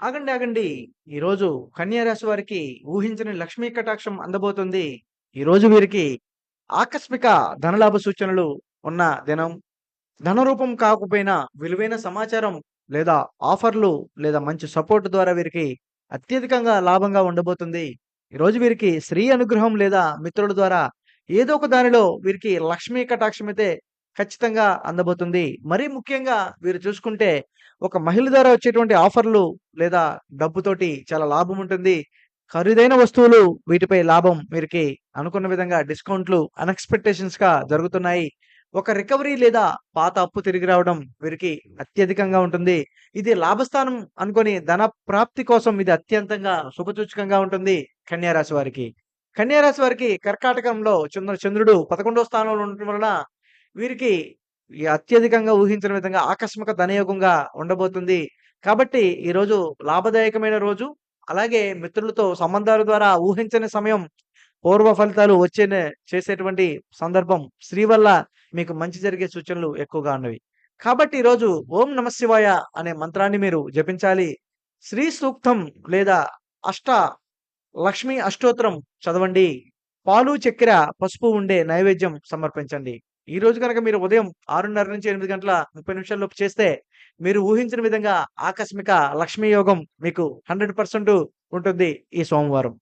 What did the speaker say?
ఆగండి. ఆగండి. ఈరోజు కన్యా రాశి వారికి ఊహించని లక్ష్మీ కటాక్షం అందబోతుంది. ఈరోజు వీరికి ఆకస్మిక ధనలాభ సూచనలు ఉన్న దినం. ధన రూపం కాకపోయినా విలువైన సమాచారం లేదా ఆఫర్‌లు లేదా మంచి సపోర్ట్ ద్వారా వీరికి అత్యధికంగా లాభంగా ఉండబోతుంది. ఈరోజు వీరికి స్త్రీ అనుగ్రహం లేదా మిత్రుల ద్వారా ఏదో ఒక దానిలో వీరికి లక్ష్మీ కటాక్షం అయితే ఖచ్చితంగా అందబోతుంది. మరీ ముఖ్యంగా వీరు చూసుకుంటే ఒక మహిళ ద్వారా వచ్చేటువంటి ఆఫర్‌లు లేదా డబ్బుతోటి చాలా లాభం ఉంటుంది. ఖరీదైన వస్తువులు వీటిపై లాభం వీరికి అనుకున్న విధంగా డిస్కౌంట్‌లు అన్‌ఎక్స్‌పెక్టేషన్స్‌గా జరుగుతున్నాయి. ఒక రికవరీ లేదా పాత అప్పు తిరిగి రావడం వీరికి అత్యధికంగా ఉంటుంది. ఇది లాభస్థానం అనుకోని ధన ప్రాప్తి కోసం ఇది అత్యంతంగా శుభసూచకంగా ఉంటుంది కన్యా రాశి వారికి. కన్యా రాశి వారికి కర్కాటకంలో చంద్రుడు 11వ స్థానంలో ఉండటం వలన వీరికి ఈ అత్యధికంగా ఊహించని విధంగా ఆకస్మిక ధనయోగంగా ఉండబోతుంది. కాబట్టి ఈరోజు లాభదాయకమైన రోజు. అలాగే మిత్రులతో సంబంధాల ద్వారా ఊహించని సమయం పూర్వ ఫలితాలు చేసేటువంటి సందర్భం. స్త్రీ వల్ల మీకు మంచి జరిగే సూచనలు ఎక్కువగా ఉన్నవి. కాబట్టి ఈరోజు ఓం నమఃశివాయ అనే మంత్రాన్ని మీరు జపించాలి. శ్రీ సూక్తం లేదా అష్ట లక్ష్మీ అష్టోత్తరం చదవండి. పాలు, చక్కెర, పసుపు ఉండే నైవేద్యం సమర్పించండి. ఈ రోజు గనక మీరు ఉదయం 6:30 నుంచి 8 గంటల 30 నిమిషాల్లోపు చేస్తే, మీరు ఊహించిన విధంగా ఆకస్మిక లక్ష్మీ యోగం మీకు 100% ఉంటుంది ఈ సోమవారం.